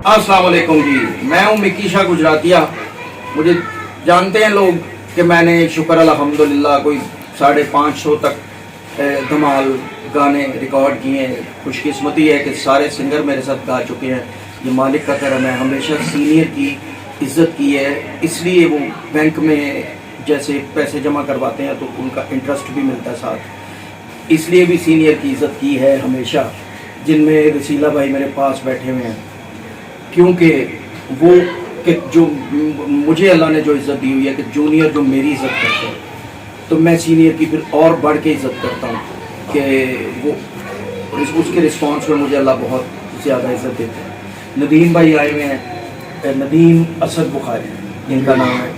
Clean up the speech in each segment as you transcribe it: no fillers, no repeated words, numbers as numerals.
अस्सलाम वालेकुम जी, मैं हूँ मिकी शाह गुजरातिया। मुझे जानते हैं लोग कि मैंने शुक्र अल्हम्दुलिल्लाह कोई 550 तक धमाल गाने रिकॉर्ड किए हैं। खुशकिस्मती है कि सारे सिंगर मेरे साथ गा चुके हैं। ये मालिक का करम है। हमेशा सीनियर की इज़्ज़त की है, इसलिए वो बैंक में जैसे पैसे जमा करवाते हैं तो उनका इंटरेस्ट भी मिलता है साथ, इसलिए भी सीनियर की इज़्ज़त की है हमेशा। जिनमें रसीला भाई मेरे पास बैठे हुए हैं, क्योंकि वो कि जो मुझे अल्लाह ने जो इज़्ज़त दी हुई है कि जूनियर जो मेरी इज़्ज़त करते हैं, तो मैं सीनियर की फिर और बढ़ के इज़्ज़त करता हूँ कि वो उसके रिस्पॉन्स में मुझे अल्लाह बहुत ज़्यादा इज़्ज़त देता है। नदीम भाई आए हुए हैं, नदीम असद बुखारी इनका नाम है।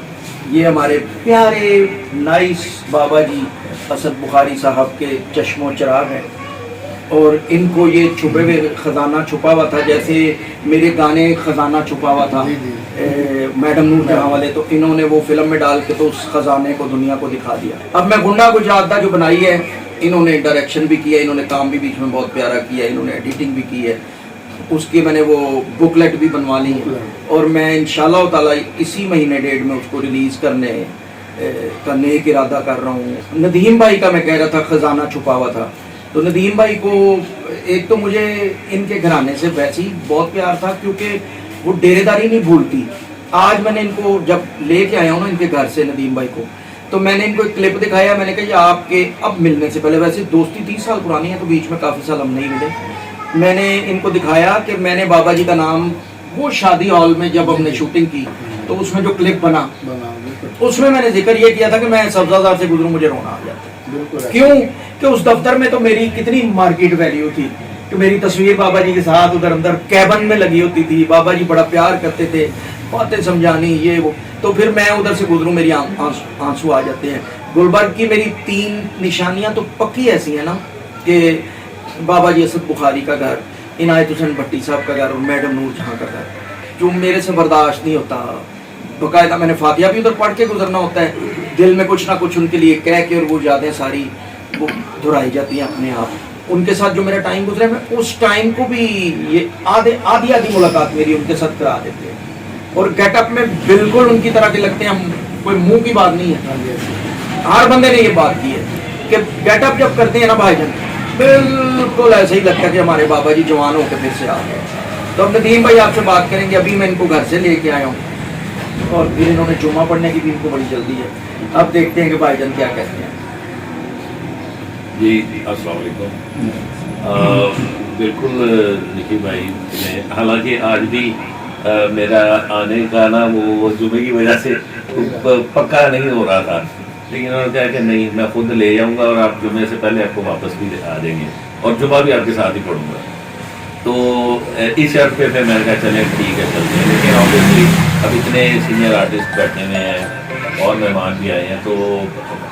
ये हमारे प्यारे नाइस बाबा जी असद बुखारी साहब के चश्मो चिराग हैं, और इनको ये छुपे हुए ख़जाना छुपा हुआ था, जैसे मेरे गाने ख़जाना छुपा हुआ था मैडम नूर जहाँ वाले, तो इन्होंने वो फिल्म में डाल के तो उस ख़जाने को दुनिया को दिखा दिया। अब मैं गुंडा गुजरात जो बनाई है, इन्होंने डायरेक्शन भी किया, इन्होंने काम भी बीच में बहुत प्यारा किया, इन्होंने एडिटिंग भी की है, उसकी मैंने वो बुकलेट भी बनवा ली है, और मैं इंशाल्लाह ताला इसी महीने डेट में उसको रिलीज़ करने का नेक इरादा कर रहा हूँ। नदीम भाई का मैं कह रहा था ख़जाना छुपा हुआ था, तो नदीम भाई को एक तो मुझे इनके घराने से वैसे ही बहुत प्यार था, क्योंकि वो डेरेदारी नहीं भूलती। आज मैंने इनको जब लेके आया हूँ ना इनके घर से नदीम भाई को, तो मैंने इनको एक क्लिप दिखाया। मैंने कहा ये आपके अब मिलने से पहले, वैसे दोस्ती 30 साल पुरानी है तो बीच में काफ़ी साल हम नहीं मिले, मैंने इनको दिखाया कि मैंने बाबा जी का नाम वो शादी हॉल में जब हमने शूटिंग की तो उसमें जो क्लिप बना उसमें मैंने जिक्र ये किया था कि मैं सब्जादार से गुजरूं मुझे रोना आ जाता। क्यों कि उस दफ्तर में तो मेरी कितनी मार्केट वैल्यू थी कि मेरी तस्वीर बाबा जी के साथ उधर अंदर कैबन में लगी होती थी। बाबा जी बड़ा प्यार करते थे, बातें समझानी ये वो, तो फिर मैं उधर से गुजरूं मेरी आंसू आ जाते हैं। गुलबर्ग की मेरी 3 निशानियां तो पक्की ऐसी हैं ना कि बाबा जी असद बुखारी का घर, इनायत हुसैन भट्टी साहब का घर और मैडम नूर जहाँ का घर, जो मेरे से बर्दाश्त नहीं होता। बाकायदा मैंने फातिहा भी उधर पढ़ के गुजरना होता है, दिल में कुछ ना कुछ उनके लिए कह के, और वो यादें सारी वो दोहराई जाती हैं अपने आप। उनके साथ जो मेरा टाइम गुजरा, मैं उस टाइम को भी ये आधी मुलाकात मेरी उनके साथ करा देते हैं, और गेटअप में बिल्कुल उनकी तरह के लगते हैं। हम कोई मुंह की बात नहीं है, हर बंदे ने ये बात की है कि गेटअप जब करते हैं ना भाईजान, बिल्कुल ऐसे ही लगता है कि हमारे बाबा जी जवान होकर फिर से आ गए। तो अब नदीम भाई आपसे बात करेंगे। अभी मैं इनको घर से लेके आया हूँ, और फिर इन्होंने जुम्मा पढ़ने की भी इनको बड़ी जल्दी है। अब देखते हैं कि भाईजान क्या कहते हैं। जी अस्सलाम वालेकुम। बिल्कुल निकी भाई ने, हालांकि आज भी मेरा आने का ना वो जुमे की वजह से पक्का नहीं हो रहा था, लेकिन उन्होंने कहा कि नहीं मैं खुद ले जाऊंगा और आप जुमे से पहले आपको वापस भी आ जाएंगे, और जुमा भी आपके साथ ही पढ़ूंगा। तो इस शर्त पे फिर मैंने कहा चले ठीक है चलते हैं। लेकिन ऑब्वियसली अब इतने सीनियर आर्टिस्ट बैठे हुए हैं और मेहमान भी आए हैं तो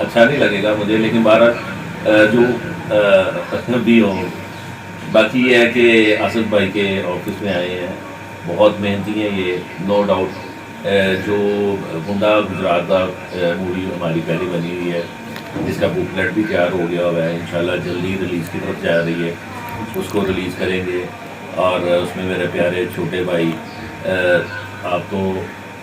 अच्छा नहीं लगेगा मुझे, लेकिन बारह जो भी हो, बाकी ये है कि असद भाई के ऑफिस में आए हैं, बहुत मेहनती हैं ये, नो डाउट। जो गुंडा गुजरात का मूवी हमारी पहली बनी हुई है, जिसका बुकलेट भी तैयार हो गया हुआ है, इंशाल्लाह जल्दी रिलीज़ की तरफ जा रही है, उसको रिलीज़ करेंगे। और उसमें मेरे प्यारे छोटे भाई,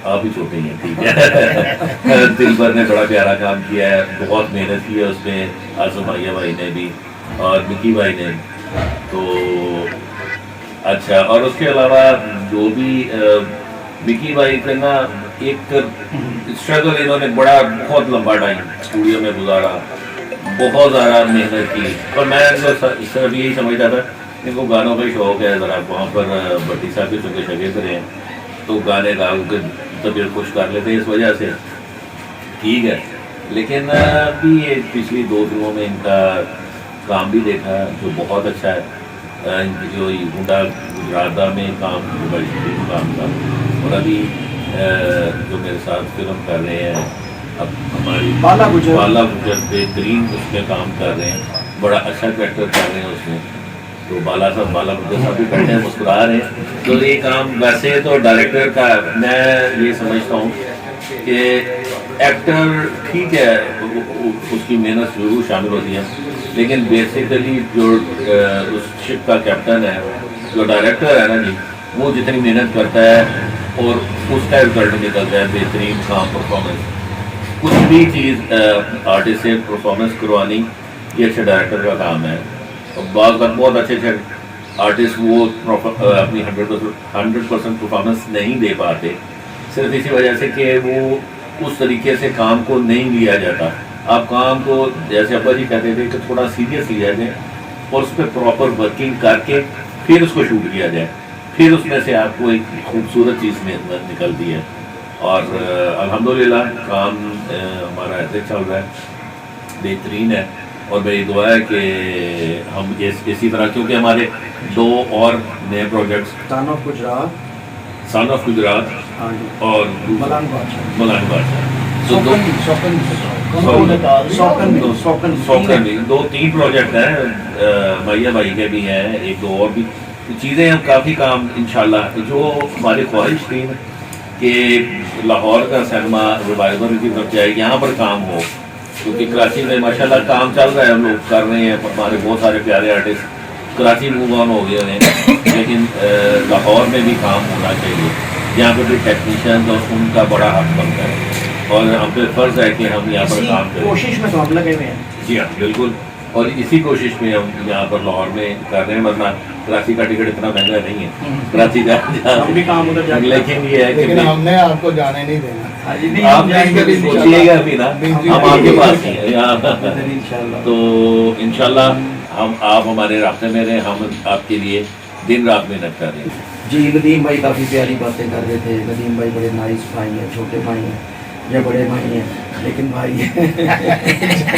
आप ही छोटे ही हैं, ठीक है दिलबर ने बड़ा प्यारा काम किया है, बहुत मेहनत की है उसमें, आसमाइया भाई ने भी और मिकी भाई ने। तो अच्छा, और उसके अलावा जो भी मिकी भाई का ना एक स्ट्रगल, इन्होंने बहुत लंबा टाइम स्टूडियो में गुजारा, बहुत ज़्यादा मेहनत की, और मैं सिर्फ यही समझता था इनको गानों का शौक़ है ज़रा। वहाँ पर भट्टी साहब के चुके शगे करे हैं तो गाने गा के तबीयत खुश कर लेते हैं, इस वजह से ठीक है। लेकिन अभी ये पिछली 2 फिल्मों में इनका काम भी देखा जो बहुत अच्छा है। इनकी जो गुंडा गुजरात में काम बड़ी काम था, और अभी जो मेरे साथ फिल्म कर रहे हैं अब हमारी बाला गुजर बेहतरीन उसमें काम कर रहे हैं, बड़ा अच्छा कैरेक्टर कर रहे हैं उसमें। तो बाला गुजर साहब भी बैठे हैं, मुस्कुरा रहे हैं। तो ये काम वैसे तो डायरेक्टर का मैं ये समझता हूँ कि एक्टर ठीक है, उसकी मेहनत जरूर शामिल होती है, लेकिन बेसिकली जो उस शिप का कैप्टन है, जो डायरेक्टर है ना जी, वो जितनी मेहनत करता है और उसका रिजल्ट निकलता है बेहतरीन काम परफॉर्मेंस। कुछ भी चीज़ आर्टिस्ट से परफॉर्मेंस करवानी ये अच्छे डायरेक्टर का काम है। और बात बहुत अच्छे अच्छे आर्टिस्ट वो अपनी 100% परफॉर्मेंस नहीं दे पाते, सिर्फ इसी वजह से कि वो उस तरीके से काम को नहीं लिया जाता। आप काम को जैसे अब्बा जी कहते थे कि थोड़ा सीरियस लिया जाए और उस पर प्रॉपर वर्किंग करके फिर उसको शूट किया जाए, फिर उसमें से आपको एक खूबसूरत चीज़ में निकलती है। और अल्हम्दुलिल्लाह काम हमारा ऐसे चल रहा है, बेहतरीन है। और मेरी दुआ है कि हम इसी तरह, क्योंकि हमारे 2 और नए प्रोजेक्ट्स सन ऑफ गुजरात हाँ जी और मलान बादशाह सौकन भी 2-3 प्रोजेक्ट हैं, मैया भाई के भी हैं, 1-2 और भी चीज़ें हम काफ़ी काम इंशाल्लाह। जो हमारी ख्वाहिश थी कि लाहौर का सिनेमा रिवाइवल की तरफ जाए, यहाँ पर काम हो, क्योंकि कराची में माशाल्लाह काम चल रहा है, हम लोग कर रहे हैं, हमारे बहुत सारे प्यारे आर्टिस्ट कराची मूव ऑन हो गए हैं, लेकिन लाहौर में भी काम होना चाहिए, यहाँ पर भी टेक्नीशियन और उनका बड़ा हक बनता है और हम पे फर्ज है कि हम यहाँ पर काम करें। कोशिश में तो हम लगे हुए हैं। जी हाँ बिल्कुल, और इसी कोशिश में हम यहाँ पर लाहौर में कर रहे हैं, वरना कराची का टिकट इतना महंगा नहीं है कराची का, हम भी काम उधर जाएंगे। लेकिन ये है लेकिन कि हमने आपको जाने नहीं देना। आप सोचिएगा अभी ना, हम आपके पास ही हैं यहाँ। इंशाल्लाह तो इंशाल्लाह हम आप हमारे रास्ते में रहे, हम आपके लिए दिन रात मेहनत कर रहे हैं। जी नदीम भाई काफ़ी प्यारी बातें कर रहे थे। नदीम भाई बड़े नाइस भाई हैं, छोटे भाई हैं या बड़े भाई हैं, लेकिन भाई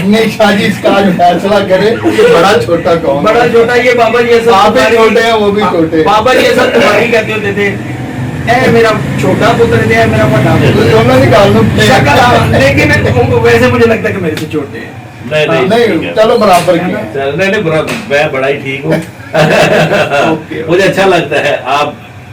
नहीं शादी इसका आज फैसला करे कि बड़ा छोटा कौन, बड़ा छोटा ये बाबा जी ऐसा आप भी छोटे हैं वो भी छोटे हैं। बाबा जी ऐसा तुम्हारी कहते होते थे, ए मेरा छोटा पुत्र है, मेरा बड़ा तो पुत्र दोनों निकाल लो शक्ल, लेकिन वैसे मुझे लगता है कि मेरे से छोटे हैं। नहीं चलो बराबर की है। मैं बड़ा ही ठीक हूँ। मुझे अच्छा लगता है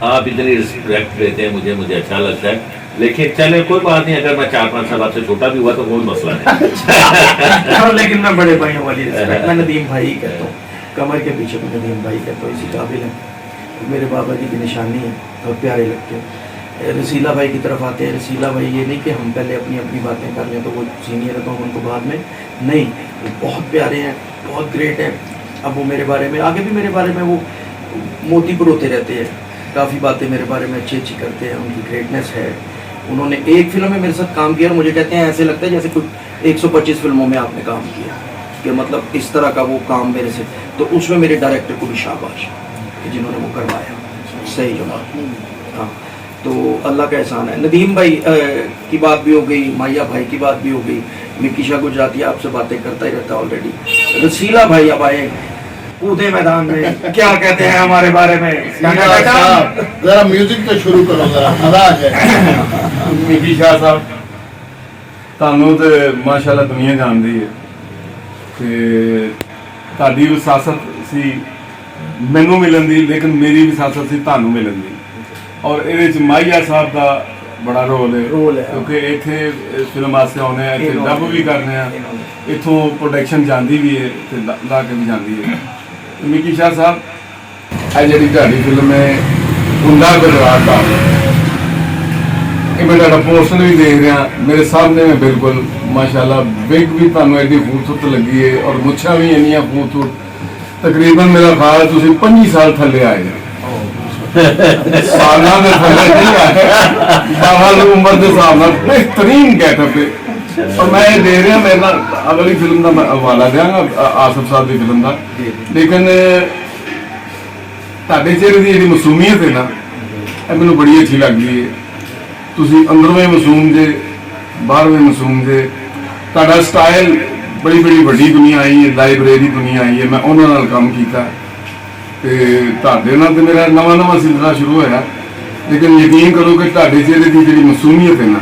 आप इतनी रिस्पेक्ट देते हैं, मुझे अच्छा लगता है। लेकिन चले कोई बात नहीं, अगर मैं 4-5 साल आपसे छोटा भी हुआ तो कोई मसला नहीं। लेकिन मैं बड़े भाइयों वाली रिस्पेक्ट, मैं नदीम भाई ही कहता हूँ, कमर के पीछे मैं नदीम भाई कहता हूँ, इसी काबिल है, मेरे बाबा जी की निशानी है और प्यारे लगते हैं। रसीला भाई की तरफ आते हैं। रसीला भाई ये नहीं कि हम पहले अपनी अपनी बातें कर लें तो वो सीनियर है तो हम उनको बाद में नहीं, वो बहुत प्यारे हैं, बहुत ग्रेट हैं। अब वो मेरे बारे में आगे भी मेरे बारे में वो मोती परोते रहते हैं, काफ़ी बातें मेरे बारे में अच्छी अच्छी करते हैं, उनकी ग्रेटनेस है। उन्होंने एक फिल्म में मेरे साथ काम किया और मुझे कहते हैं ऐसे लगता है जैसे कुछ 125 फिल्मों में आपने काम किया, कि मतलब इस तरह का वो काम मेरे से, तो उसमें मेरे डायरेक्टर को भी शाबाश कि जिन्होंने वो करवाया, सही जवाब। हाँ, तो अल्लाह का एहसान है। नदीम भाई की बात भी हो गई, माया भाई की बात भी हो गई, मिकी शाह गुजराती आपसे बातें करता ही रहता ऑलरेडी। रसीला भाई अब आए कूदे मैदान में, क्या कहते हैं हमारे बारे में? जरा म्यूजिक तो शुरू करो, जरा मजा आ जाए। मिकी शाह साहब ਤੁਹਾਨੂੰ ਤੇ ਮਾਸ਼ਾਅੱਲਾ ਦੁਨੀਆ ਜਾਣਦੀ ਹੈ ਤੇ ਤੁਹਾਡੀ ਵਿਸਾਸਤ ਸੀ ਮੈਨੂੰ ਮਿਲਣ ਦੀ, ਲੇਕਿਨ ਮੇਰੀ ਵਿਸਾਸਤ ਸੀ ਤੁਹਾਨੂੰ ਮਿਲਣ ਦੀ। ਔਰ ਇਹਦੇ ਵਿੱਚ ਮਾਹੀਆ ਸਾਹਿਬ ਦਾ ਬੜਾ ਰੋਲ ਹੈ, ਕਿਉਂਕਿ ਇੱਥੇ ਫਿਲਮ ਵਾਸਤੇ ਆਉਂਦੇ ਆ, ਇੱਥੇ ਡੱਬ ਵੀ ਕਰਨੇ ਆ, ਇੱਥੋਂ ਪ੍ਰੋਡਕਸ਼ਨ ਜਾਂਦੀ ਵੀ ਹੈ ਤੇ ਲਾ ਕੇ ਵੀ ਜਾਂਦੀ ਹੈ। ਮਿਕੀ ਸ਼ਾਹ ਸਾਹਿਬ ਇਹ ਜਿਹੜੀ ਤੁਹਾਡੀ ਫਿਲਮ ਹੈ ਗੁੰਡਾ ਗੁਜਰਾਤ ਦਾ, मैं ਤੁਹਾਡਾ पोस्टर भी देख रहा, मेरे सामने में बिल्कुल माशाल्लाह बिग भी ਤੁਹਾਨੂੰ ਐਡੀ खूबसूरत लगी है और मुच्छां भी ਇੰਨੀਆਂ खूबसूरत। तकरीबन मेरा ख्याल ਤੁਸੀਂ 25 साल थले आए सालां ਦੇ थले नहीं आए, बाहर उम्र के हिसाब ਨਾਲ बेहतरीन गेटअप है। और मैं ये दे रहा मेरे नाल अगली फिल्म का मैं हवाला देंगा आसिफ साहब की फिल्म का, लेकिन ਤੁਹਾਡੇ ਚਿਹਰੇ ਦੀ ਜਿਹੜੀ ਮਾਸੂਮੀਅਤ है ना, ਇਹ ਮੈਨੂੰ ਬੜੀ अच्छी लगती है। ਤੁਸੀਂ ਅੰਦਰੋਂ ਵੀ ਮਾਸੂਮ ਜੇ, ਬਾਹਰ ਵੀ ਮਾਸੂਮ ਜੇ। ਤੁਹਾਡਾ ਸਟਾਈਲ ਬੜੀ ਵੱਡੀ ਦੁਨੀਆ ਆਈ ਹੈ, ਲਾਇਬ੍ਰੇਰੀ ਦੁਨੀਆ ਆਈ ਹੈ, ਮੈਂ ਉਹਨਾਂ ਨਾਲ ਕੰਮ ਕੀਤਾ ਤੇ ਤੁਹਾਡੇ ਨਾਲ ਤੇ ਮੇਰਾ ਨਵਾਂ ਸਿਲਸਿਲਾ ਸ਼ੁਰੂ ਹੋਇਆ। ਲੇਕਿਨ ਯਕੀਨ ਕਰੋ ਕਿ ਤੁਹਾਡੇ ਚਿਹਰੇ ਦੀ ਜਿਹੜੀ ਮਾਸੂਮੀਅਤ ਹੈ ਨਾ,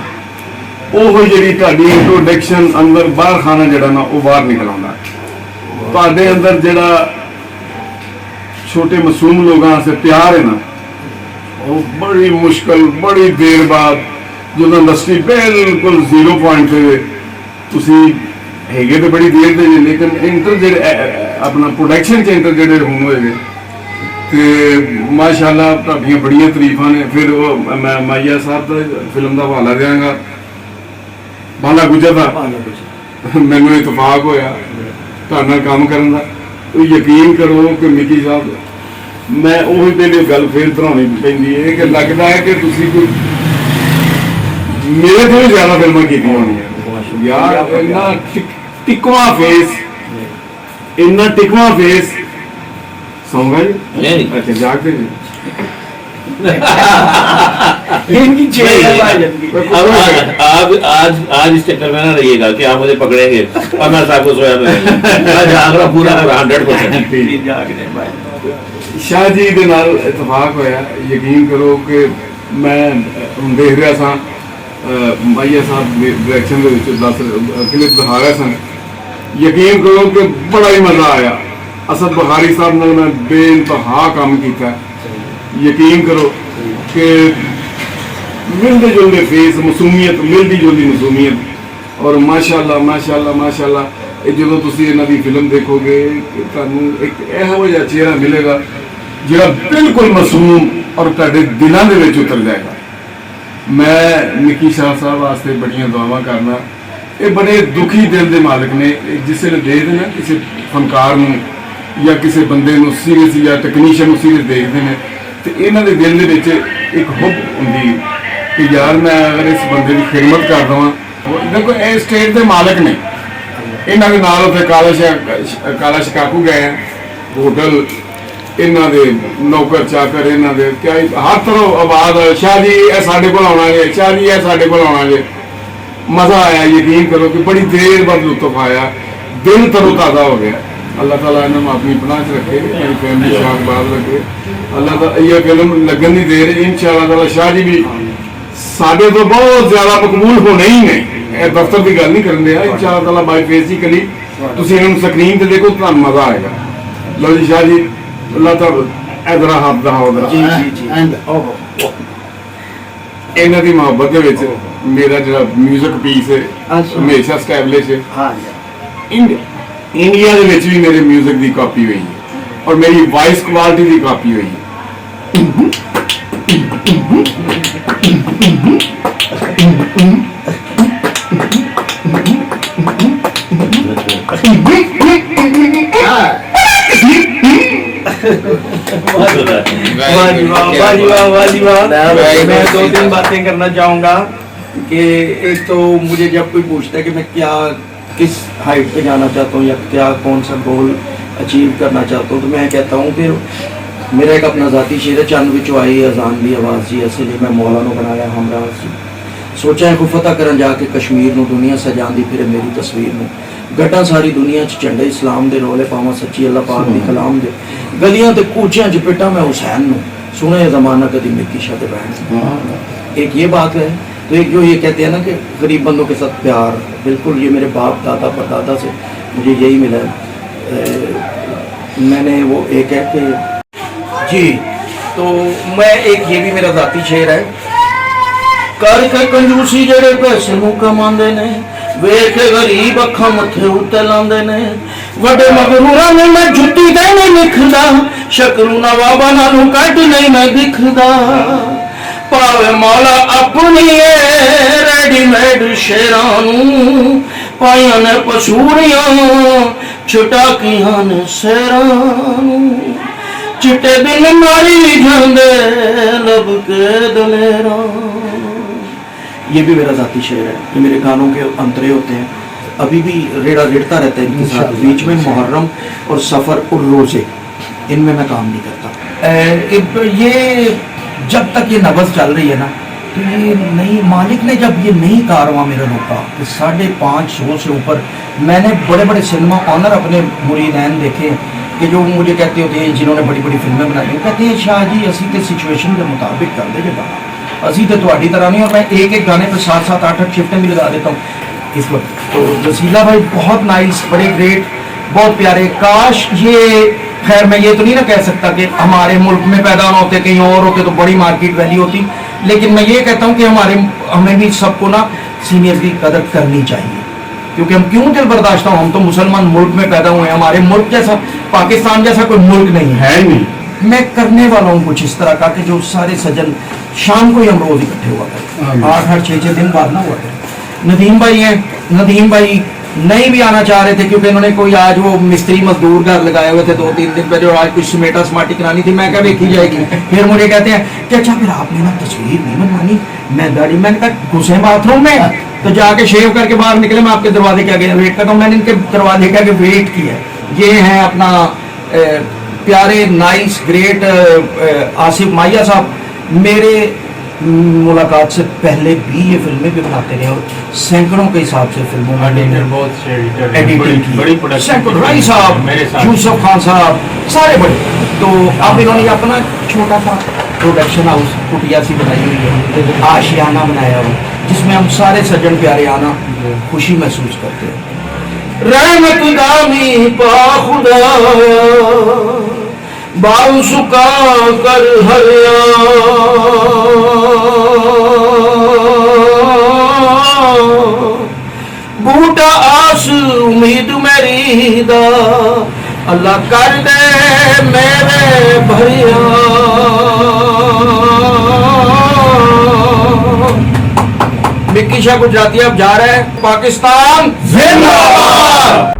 ਉਹ ਜਿਹੜੀ ਤੁਹਾਡੀ ਇੰਟਰੋਡਕਸ਼ਨ ਅੰਦਰ ਬਾਹਰ ਖਾਣਾ ਜਿਹੜਾ ਨਾ ਉਹ ਬਾਹਰ ਨਿਕਲ ਆਉਂਦਾ। ਤੁਹਾਡੇ ਅੰਦਰ ਜਿਹੜਾ ਛੋਟੇ ਮਾਸੂਮ ਲੋਕਾਂ ਵਾਸਤੇ ਪਿਆਰ ਹੈ ਨਾ, ਉਹ ਬੜੀ ਮੁਸ਼ਕਲ ਬੜੀ ਦੇਰ ਬਾਅਦ ਜਦੋਂ ਇੰਡਸਟਰੀ ਬਿਲਕੁਲ 0 ਪੁਆਇੰਟ ਤੇ ਤੁਸੀਂ ਹੈਗੇ ਤੇ ਬੜੀ ਦੇਰ ਦੇ, ਲੇਕਿਨ ਇੰਟਰ ਜਿਹੜੇ ਆਪਣਾ ਪ੍ਰੋਡਕਸ਼ਨ ਚ ਇੰਟਰ ਜਿਹੜੇ ਹੁਣ ਹੋਏਗੇ ਤੇ ਮਾਸ਼ਾਅੱਲਾ ਤੁਹਾਡੀਆਂ ਬੜੀਆਂ ਤਾਰੀਫਾਂ ਨੇ। ਫਿਰ ਉਹ ਮੈਂ ਮਾਈਆ ਸਾਹਿਬ ਦਾ ਫਿਲਮ ਦਾ ਹਵਾਲਾ ਦਿਆਂਗਾ, ਬਾਲਾ ਗੁੱਜਰ ਦਾ। ਮੈਨੂੰ ਇਤਫਾਕ ਹੋਇਆ ਤੁਹਾਡੇ ਨਾਲ ਕੰਮ ਕਰਨ ਦਾ। ਤੁਸੀਂ ਯਕੀਨ ਕਰੋ ਕਿ ਮਿੱਕੀ ਸਾਹਿਬ, ਮੈਂ ਉਹੀ ਪਹਿਲੇ ਗੱਲ ਫੇਰ ਦੁਹਰਾਉਣੀ ਪੈਂਦੀ ਹੈ ਕਿ ਲੱਗਦਾ ਹੈ ਕਿ ਤੁਸੀਂ ਕੋਈ ਮੇਰੇ ਤੋਂ ਵੀ ਜ਼ਿਆਦਾ ਫਿਲਮਾਂ ਕੀਤੀਆਂ ਹੋਣੀਆਂ ਯਾਰ। ਇੰਨਾ ਟਿਕਵਾ ਫੇਸ, ਇੰਨਾ ਟਿਕਵਾ ਫੇਸ। ਸੌਂਗਾ ਜੀ? नहीं ਅੱਛਾ ਜਾਗਦੇ ਜੀ। इनकी अब आज इस चक्कर में ना रहिएगा कि आप मुझे पकड़ेंगे और मैं साहब को सोया में मैं जाग रहा पूरा 100%। ਸ਼ਾਹ ਜੀ ਦੇ ਨਾਲ ਇਤਫਾਕ ਹੋਇਆ। ਯਕੀਨ ਕਰੋ ਕਿ ਮੈਂ ਹੁਣ ਦੇਖ ਰਿਹਾ ਸਾਂ ਮਾਈਆ ਸਾਹਿਬ ਦੇ ਡਾਇਰੈਕਸ਼ਨ ਦੇ ਵਿੱਚ 10 ਕਲਿੱਪ ਦਿਖਾ ਰਹੇ ਸਨ। ਯਕੀਨ ਕਰੋ ਕਿ ਬੜਾ ਹੀ ਮਜ਼ਾ ਆਇਆ। ਅਸਦ ਬੁਖਾਰੀ ਸਾਹਿਬ ਨਾਲ ਮੈਂ ਬੇਇੰਤਹਾ ਕੰਮ ਕੀਤਾ। ਯਕੀਨ ਕਰੋ ਕਿ ਮਿਲਦੇ ਜੁਲਦੇ ਫੇਸ, ਮਾਸੂਮੀਅਤ, ਮਿਲਦੀ ਜੁਲਦੀ ਮਾਸੂਮੀਅਤ। ਔਰ ਮਾਸ਼ਾਅੱਲਾ ਮਾਸ਼ਾਅੱਲਾ ਮਾਸ਼ਾਅੱਲਾ, ਇਹ ਜਦੋਂ ਤੁਸੀਂ ਇਹਨਾਂ ਦੀ ਫਿਲਮ ਦੇਖੋਗੇ ਕਿ ਤੁਹਾਨੂੰ ਇੱਕ ਇਹੋ ਜਿਹਾ ਚਿਹਰਾ ਮਿਲੇਗਾ ਜਿਹੜਾ ਬਿਲਕੁਲ ਮਾਸੂਮ ਔਰ ਤੁਹਾਡੇ ਦਿਲਾਂ ਦੇ ਵਿੱਚ ਉਤਰ ਜਾਏਗਾ। ਮੈਂ ਨਿੱਕੀ ਸ਼ਾਹ ਸਾਹਿਬ ਵਾਸਤੇ ਬੜੀਆਂ ਦੁਆਵਾਂ ਕਰਨਾ। ਇਹ ਬੜੇ ਦੁਖੀ ਦਿਲ ਦੇ ਮਾਲਕ ਨੇ। ਜਿਸ ਵੇਲੇ ਦੇਖਦੇ ਨਾ ਕਿਸੇ ਫਨਕਾਰ ਨੂੰ ਜਾਂ ਕਿਸੇ ਬੰਦੇ ਨੂੰ ਸੀਰੀਅਸ ਜਾਂ ਟੈਕਨੀਸ਼ੀਅਨ ਨੂੰ ਸੀਰੀਅਸ ਦੇਖਦੇ ਨੇ ਤੇ ਇਹਨਾਂ ਦੇ ਦਿਲ ਦੇ ਵਿੱਚ ਇੱਕ ਹੁਬ ਹੁੰਦੀ ਕਿ ਯਾਰ ਮੈਂ ਅਗਰ ਇਸ ਬੰਦੇ ਦੀ ਖਿਦਮਤ ਕਰ ਦਵਾਂ। ਦੇਖੋ ਇਹ ਸਟੇਟ ਦੇ ਮਾਲਕ ਨੇ। ਇਹਨਾਂ ਦੇ ਨਾਲ ਉੱਥੇ ਕਾਲਾ ਸ਼ਿਕਾਗੋ ਗਏ ਆ, ਹੋਟਲ ਇਹਨਾਂ ਦੇ ਨੌਕਰ ਚਾਕਰ, ਇਹਨਾਂ ਦੇ ਕਿਆ ਹਰ ਤਰ੍ਹਾਂ ਆਵਾਜ਼, ਸ਼ਾਹ ਜੀ ਇਹ ਸਾਡੇ ਕੋਲ ਆਉਣਾ ਜੇ, ਸ਼ਾਹ ਜੀ ਇਹ ਸਾਡੇ ਕੋਲ ਆਉਣਾ ਜੇ। ਮਜ਼ਾ ਆਇਆ। ਯਕੀਨ ਕਰੋ ਕਿ ਬੜੀ ਦੇਰ ਬਾਅਦ ਲੁਤਫ ਆਇਆ। ਦਿਲ ਤਰੋ ਤਾਜ਼ਾ ਹੋ ਗਿਆ। अल्लाह ताला इन्हें अपनी पनाह च रखे, मेरी फैमिली शाहबाद रखे। अल्लाह ता ये फिल्म लगन की देर इंशाअल्लाह ताला शाह जी भी साडे तो बहुत ज्यादा मकबूल होने ही ने। दफ्तर की गल नहीं कर रहे, इंशाअल्लाह ताला बाई बेसिकली तुसीं इन्हां नूं स्क्रीन ते देखो तुहानूं मजा आएगा। लो जी शाह जी, अल्लाह ताला इधर हाथ दहाओ जी जी जी। इन्हां दी मोहब्बत दे विच मेरा जिहड़ा म्यूजिक पीस है हमेशा स्टैबलिश है। हाँ इंडिया ਦੇ ਵਿੱਚ ਵੀ ਮੇਰੇ ਮਿਊਜ਼ਿਕ ਦੀ ਕਾਪੀ ਹੋਈ ਹੈ ਔਰ ਮੇਰੀ ਵਾਇਸ ਕੁਆਲਿਟੀ ਦੀ ਕਾਪੀ ਹੋਈ ਹੈ। मैं 2-3 बातें करना चाहूँगा कि एक तो मुझे जब कोई पूछता है कि मैं क्या किस हाइट पे जाना चाहता हूँ या क्या कौन सा गोल अचीव करना चाहता हूँ, तो मैं कहता हूँ कि मेरा एक अपना ज़ाती शेर है, चंद विचों आई अजान दी आवाज़ जी, इसलिए मैं मौला नूं बनाया हमरा सी, सोचा है को फतह करन जाके कश्मीर नूं दुनिया सजांदी फिर मेरी तस्वीर नूं, गटां सारी दुनिया च झंडे इस्लाम दे रोले पावां सच्ची अल्लाह पाक दी कलाम दे, गलियां ते कूचियां च पिटा मैं हुसैन नूं, सुने ज़माना कदी मिक्की शाह दे बैन। एक ये बात है। तो एक जो ये कहते हैं ना कि गरीब बंदों के साथ प्यार, बिल्कुल ये मेरे बाप दादा परदादा से मुझे यही मिला है। मैंने वो एक है कि जी, तो मैं एक ये भी मेरा ज़ाती शेर है, कर के कंजूसी जेड़े पैसे नूं कमांदे ने, वेख के गरीब अखां मथे उत्ते लांदे ने, वड्डे मगरूरां ने मैं जुत्ती ते नहीं निखदा, शकरू नवाबा नालों कट नहीं मैं दिखदा, पावे मौला अपनी रेडीमेड शेरां नूं, पाइयां ने पसूड़ियां छुटाकियां ने शेरां नूं, चिट्टे दिन मारी जांदे लब के दलेरां। ये भी मेरा ज़ाती शेर है, ये मेरे गानों के अंतरे होते हैं, अभी भी रेड़ा रेड़ता रहता है इनके साथ। बीच में मुहर्रम और सफ़र और रोज़े, इनमें मैं काम नहीं करता। ये जब तक ये नबज़ चल रही है ना, तो ये नई मालिक ने जब ये नई कारवां मेरा रोका तो 550 से ऊपर मैंने बड़े बड़े सिनेमा ऑनर अपने मुरीदैन देखे कि जो मुझे कहते होते हैं जिन्होंने बड़ी बड़ी फिल्में बनाई, वो कहते हैं शाह जी असी तो सिचुएशन के मुताबिक कर दे गाना, असी तो थोड़ी तरह नहीं। और मैं एक एक गाने पर 7-7, 8-8 शिफ्टें भी लगा देता हूँ इस वक्त। तो जसीला भाई बहुत नाइस, बड़े ग्रेट, बहुत प्यारे। काश ये, खैर मैं ये तो नहीं ना कह सकता कि हमारे मुल्क में पैदा ना होते, कहीं और होते तो बड़ी मार्केट वैल्यू होती, लेकिन मैं ये कहता हूँ कि हमें भी सबको ना सीनियर्स की कदर करनी चाहिए, क्योंकि हम क्यों दिल बर्दाश्त हो, हम तो मुसलमान मुल्क में पैदा हुए हैं, हमारे मुल्क जैसा, पाकिस्तान जैसा कोई मुल्क नहीं है। नहीं मैं करने वाला हूँ कुछ इस तरह का कि जो सारे सज्जन शाम को ही हम रोज इकट्ठे हुआ करते, 8-8, 6-6 दिन बाद ना हुआ करते। नदीम भाई हैं, नदीम भाई नहीं भी आना चाह रहे थे क्योंकि इन्होंने कोई आज वो मिस्त्री मजदूर घर लगाए हुए थे 2-3 दिन पहले, और आज कुछ समेटा समाटी करानी थी। मैं क्या देखी जाएगी। फिर मुझे कहते हैं कि अच्छा फिर आपने ना तस्वीर नहीं बनवानी, मैं दाढ़ी, मैंने कहा घुसे बाथरूम में तो जाके शेव करके बाहर निकले, मैं आपके दरवाजे के आगे वेट करता हूँ। मैंने इनके दरवाजे के आगे वेट किया। ये है अपना प्यारे नाइस ग्रेट आसिफ माहिया साहब, मेरे मुलाकात से पहले भी ये फिल्में भी बनाते रहे और सैकड़ों के हिसाब से फिल्मों में एडिटिंग की, सैकड़ों, राई साहब, यूसुफ खान साहब, सारे बड़े। तो अब इन्होंने अपना छोटा सा प्रोडक्शन हाउस कुटिया सी बनाई हुई है, आशियाना बनाया हुआ, जिसमें हम सारे सज्जन प्यारे आना खुशी महसूस करते हैं। रहमत दामी पा खुदा बाल सुका कर हरिया, बूटा आस उम्मीद मेरी दा, अल्लाह कर दे मेरे भरिया। मिक्की शाह गुजराती अब जा रहे हैं। पाकिस्तान जिंदाबाद।